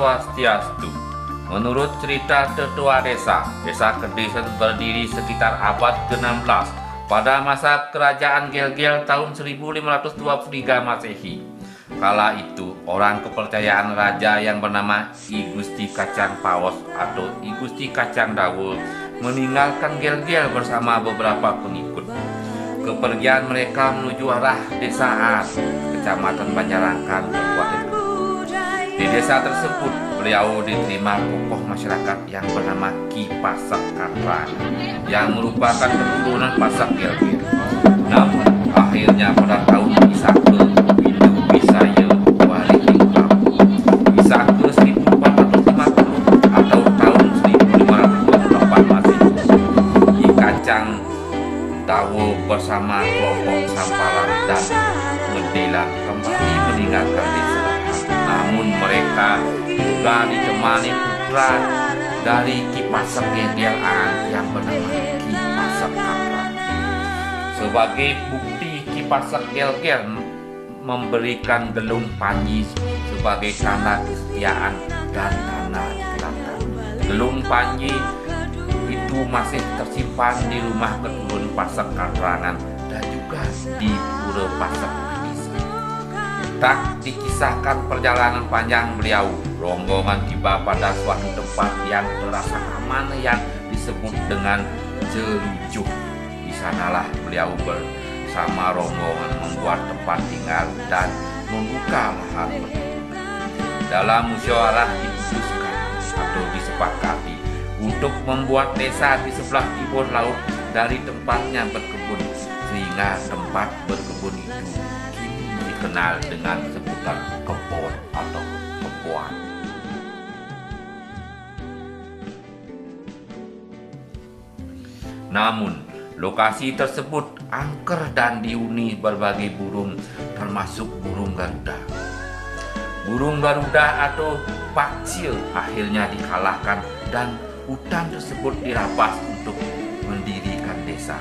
Swastiastu. Menurut cerita tetua desa Kedisen berdiri sekitar abad ke-16 pada masa kerajaan Gel-Gel tahun 1523 Masehi. Kala itu, orang kepercayaan raja yang bernama I Gusti Kacang Paos atau I Gusti Kacang Dawul meninggalkan Gel-Gel bersama beberapa pengikut. Kepergian mereka menuju arah desa An, Kecamatan Banjarangkan, Kabupaten Kediri. Di desa tersebut, beliau diterima tokoh masyarakat yang bernama Ki Pasak Katran, yang merupakan keturunan Pasak Gel-Gel. Namun, akhirnya pada tahun Isake Windu Wisaya Waringin Isake 1450 atau tahun 1528 Masehi, Ki Kacang Dawo bersama kelompok Samparan dan Ngedelan kembali meninggalkan desa. Namun mereka juga ditemani putra dari Ki Pasak Gel-Gel yang bernama Ki Pasak Katran. Sebagai bukti, Ki Pasak Gel-Gel memberikan gelung panji sebagai tanda kesetiaan dan tanda kelatan. Gelung panji itu masih tersimpan di rumah keturun Pasak Katrangan dan juga di Pura Pasak Kedisen. Tak dikisahkan perjalanan panjang beliau, rombongan tiba pada suatu tempat yang terasa aman yang disebut dengan Jerujuh. Di sanalah beliau bersama rombongan membuat tempat tinggal dan membuka lahan berkebun. Dalam musyawarah diputuskan atau disepakati untuk membuat desa di sebelah timur laut dari tempatnya berkebun, sehingga tempat berkebun itu kini dikenal dengan sebutan kebon atau kebon. Namun, lokasi tersebut angker dan dihuni berbagai burung, termasuk burung Garuda. Burung Garuda atau Pakcil akhirnya dikalahkan dan hutan tersebut dirampas untuk mendirikan desa.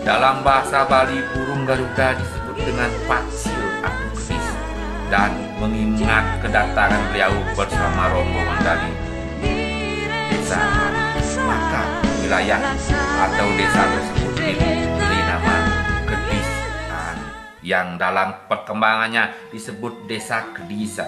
Dalam bahasa Bali, burung Garuda disebut dengan Pakcil atau Kedis, dan mengingat kedatangan beliau bersama rombongan dari desa, maka wilayah atau desa tersebut diberi nama Kedis, yang dalam perkembangannya disebut Desa Kedisan.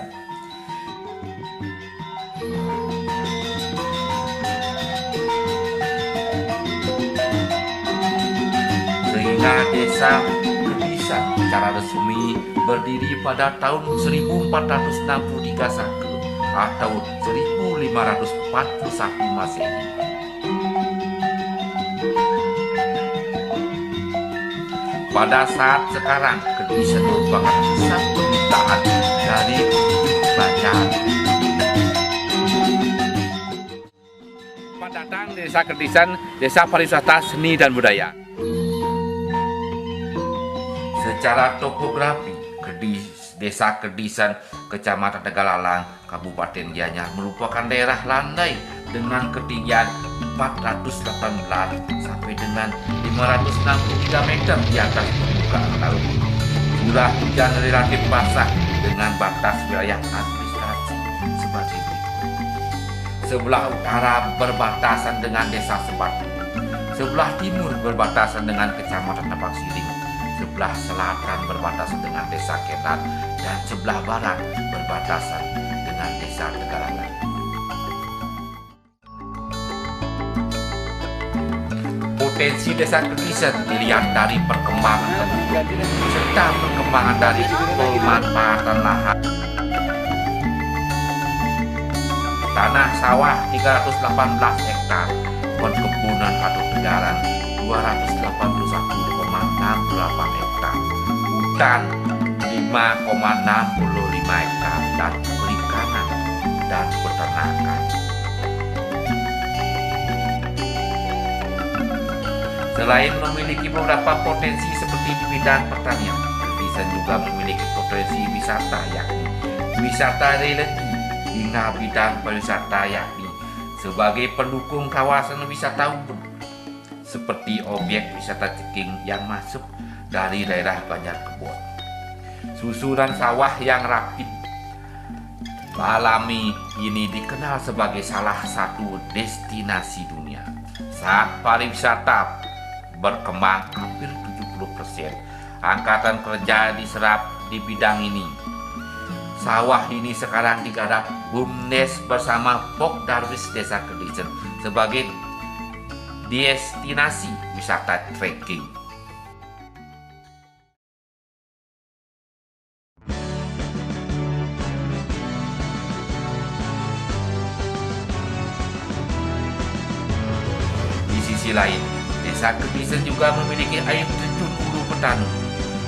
Sehingga Desa Kedisan secara resmi berdiri pada tahun 1463 Sake atau 1541 Masehi. Pada saat sekarang, Kedisen merupakan pusat pemerintahan dari Banjar. Selamat datang di Desa Kedisen, desa pariwisata seni dan budaya. Secara topografi, Desa Kedisen, Kecamatan Tegalalang, Kabupaten Gianyar merupakan daerah landai dengan ketinggian 418 sampai dengan 563 meter di atas permukaan laut. Curah hujan relatif basah dengan batas wilayah administrasi sebagai berikut. Sebelah utara berbatasan dengan Desa Sebatu, sebelah timur berbatasan dengan Kecamatan Napang Siring, sebelah selatan berbatasan dengan Desa Ketan, dan sebelah barat berbatasan dengan Desa Tegalalang. Potensi Desa Kedisen dilihat dari perkembangan penduduk serta perkembangan dari pemanfaatan lahan. Tanah sawah 318 hektar, perkebunan atau tegaran 281,68 hektar, hutan 5,65 hektar, dan perikanan dan peternakan. Selain memiliki beberapa potensi seperti di bidang pertanian, Kedisen juga memiliki potensi wisata, yakni wisata religi hingga bidang pariwisata, yakni sebagai pendukung kawasan wisata Ubud, seperti objek wisata ceking yang masuk dari daerah Banjar Kebon, susunan sawah yang rapid, alami ini dikenal sebagai salah satu destinasi dunia. Saat pariwisata berkembang hampir 70%, angkatan kerja diserap di bidang ini. Sawah ini sekarang digarap BUMDes bersama Pok Darwis Desa Kedisen sebagai destinasi wisata trekking. Di sisi lain, Desa Kedisen juga memiliki air terjun Ulu Petanu.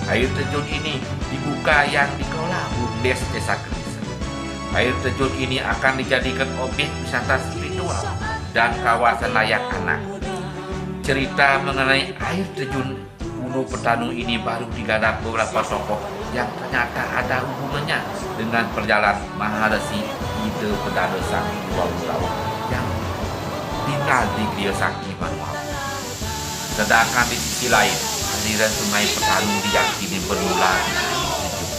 Air terjun ini dibuka yang dikelola BUMDes Desa Kedisen. Air terjun ini akan dijadikan objek wisata spiritual dan kawasan layak anak. Cerita mengenai air terjun Ulu Petanu ini baru digarap beberapa tokoh yang ternyata ada hubungannya dengan perjalanan Maharesi Ide Pedadesa 20 tahun yang tinggal di Gria Sakti Manual. Sedangkan di sisi lain, aliran sungai Petanu diyakini bermula di air terjun.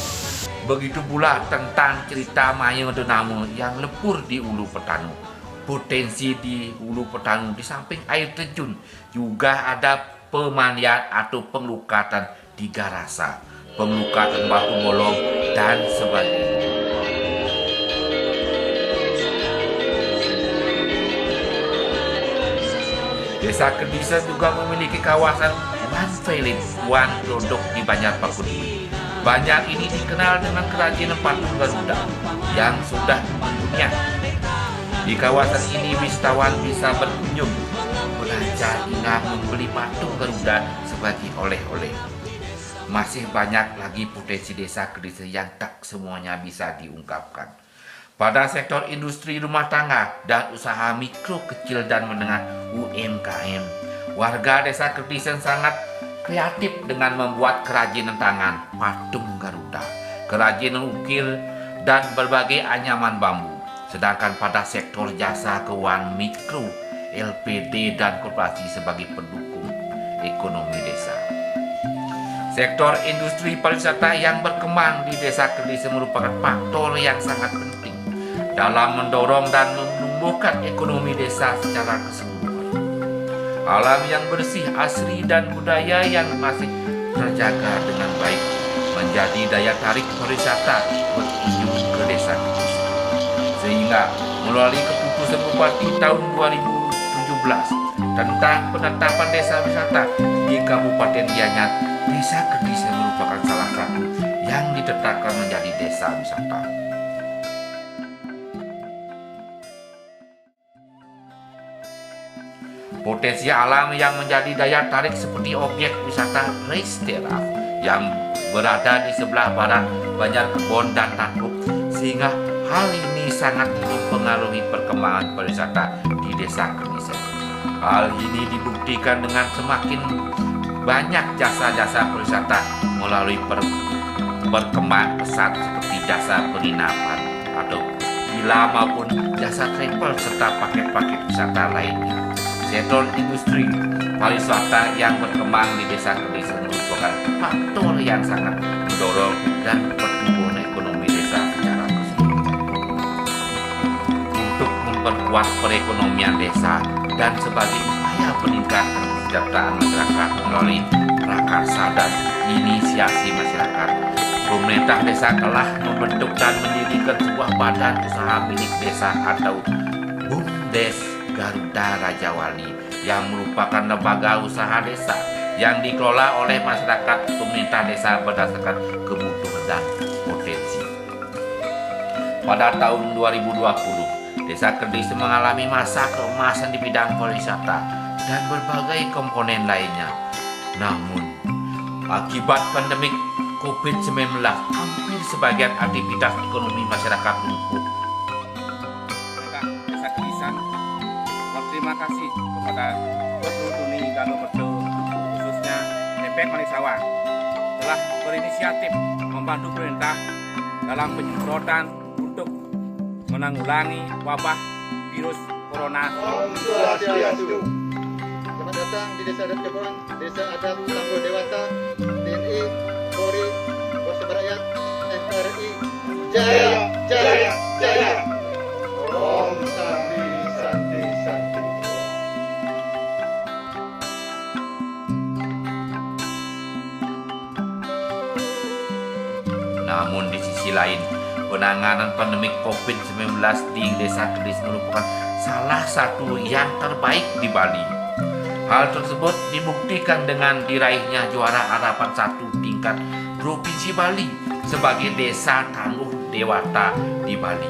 Begitu pula tentang cerita Mayo Denamo yang lepur di Ulu Petanu. Potensi di Ulu Petanu di samping air terjun juga ada pemandian atau penglukatan di Garasa, penglukatan batu bolong dan sebagainya. Desa Kedisen juga memiliki kawasan One Village, One Lodok di Banjar Pakudui. Banjar ini dikenal dengan kerajinan patung Garuda yang sudah mendunia. Di kawasan ini wisatawan bisa berkunjung, belajar hingga membeli patung Garuda sebagai oleh-oleh. Masih banyak lagi potensi Desa Kedisen yang tak semuanya bisa diungkapkan. Pada sektor industri rumah tangga dan usaha mikro, kecil dan menengah UMKM, warga Desa Kedisen sangat kreatif dengan membuat kerajinan tangan, patung Garuda, kerajinan ukir, dan berbagai anyaman bambu. Sedangkan pada sektor jasa keuangan mikro, LPD dan koperasi sebagai pendukung ekonomi desa. Sektor industri pariwisata yang berkembang di Desa Kedisen merupakan faktor yang sangat penting dalam mendorong dan menumbuhkan ekonomi desa secara keseluruhan. Alam yang bersih, asri, dan budaya yang masih terjaga dengan baik menjadi daya tarik pariwisata berkunjung ke Desa Kedisen. Sehingga melalui keputusan Bupati tahun 2017 tentang penetapan desa wisata di Kabupaten Gianyar, Desa Kedisen merupakan salah satu yang ditetapkan menjadi desa wisata. Potensi alam yang menjadi daya tarik seperti objek wisata Reistera yang berada di sebelah barat Banjar Kebon dan Takuk, sehingga hal ini sangat mempengaruhi perkembangan pariwisata di Desa Kedisen. Hal ini dibuktikan dengan semakin banyak jasa-jasa pariwisata melalui perkembangan pesat seperti jasa penginapan atau villa maupun jasa travel serta paket-paket wisata lainnya. Sektor industri pariwisata yang berkembang di Desa Kedisen merupakan faktor yang sangat mendorong dan pertumbuhan ekonomi desa secara keseluruhan. Untuk memperkuat perekonomian desa dan sebagai upaya peningkatan kesejahteraan masyarakat melalui prakarsa dan inisiasi masyarakat, pemerintah desa telah membentuk dan mendirikan sebuah badan usaha milik desa atau BUMDes Garuda Rajawali yang merupakan lembaga usaha desa yang dikelola oleh masyarakat pemerintah desa berdasarkan kebutuhan dan potensi. Pada tahun 2020, Desa Kedisen mengalami masa keemasan di bidang pariwisata dan berbagai komponen lainnya. Namun, akibat pandemi COVID-19, hampir sebagian aktivitas ekonomi masyarakat lumpuh. Desa Kedisen berterima kasih kepada Ketua Tuni Galo Merdu, khususnya DPR Manisawa, telah berinisiatif membantu pemerintah dalam penyemprotan untuk menanggulangi wabah virus corona. Selamat datang di Desa Adat Kebon, Desa Adat Tangguh Dewata, TNI, Polri, Bos Rakyat, NKRI, Jaya, Jaya, Jaya. Namun di sisi lain, penanganan pandemi COVID-19 di Desa Kedis merupakan salah satu yang terbaik di Bali. Hal tersebut dibuktikan dengan diraihnya juara harapan 1 tingkat Provinsi Bali sebagai Desa Tangguh Dewata di Bali.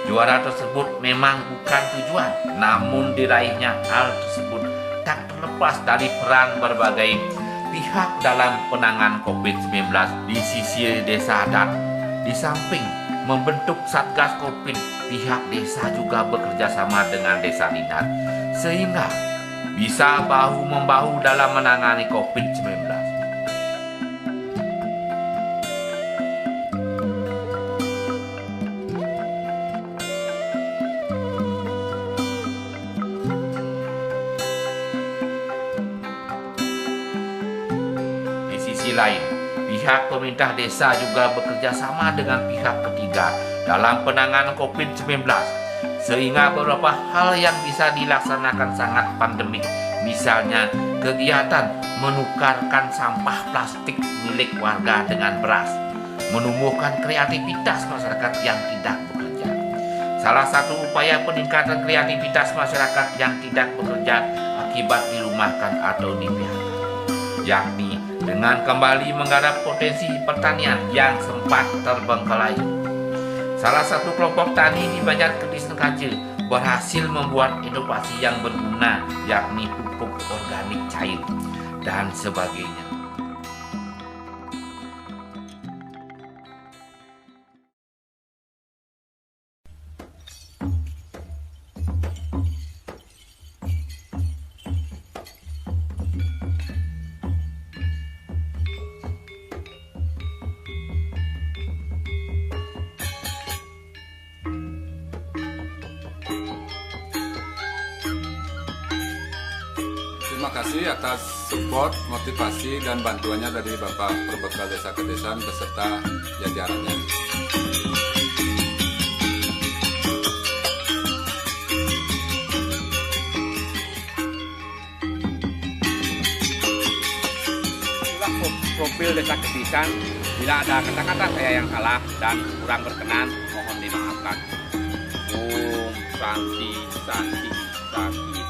Juara tersebut memang bukan tujuan, namun diraihnya hal tersebut tak terlepas dari peran berbagai pihak dalam penanganan COVID-19 di sisi desa adat. Di samping membentuk Satgas COVID, pihak desa juga bekerja sama dengan desa dinas sehingga bisa bahu-membahu dalam menangani COVID-19. Di sisi lain, pihak pemerintah desa juga bekerja sama dengan pihak ketiga dalam penanganan COVID-19 sehingga beberapa hal yang bisa dilaksanakan sangat pandemik, misalnya kegiatan menukarkan sampah plastik milik warga dengan beras, menumbuhkan kreativitas masyarakat yang tidak bekerja. Salah satu upaya peningkatan kreativitas masyarakat yang tidak bekerja akibat dirumahkan atau di-PHK, yakni dengan kembali menggarap potensi pertanian yang sempat terbengkalai. Salah satu kelompok tani di Banjar Kedis Nekaje berhasil membuat inovasi yang berguna, yakni pupuk organik cair dan sebagainya. Terima kasih atas support, motivasi, dan bantuannya dari Bapak Perbekal Desa Kedesan beserta jajarannya. Itulah profil Desa Kedesan. Bila ada kata-kata saya yang salah dan kurang berkenan, mohon dimaafkan. Om Santi Santi Santi.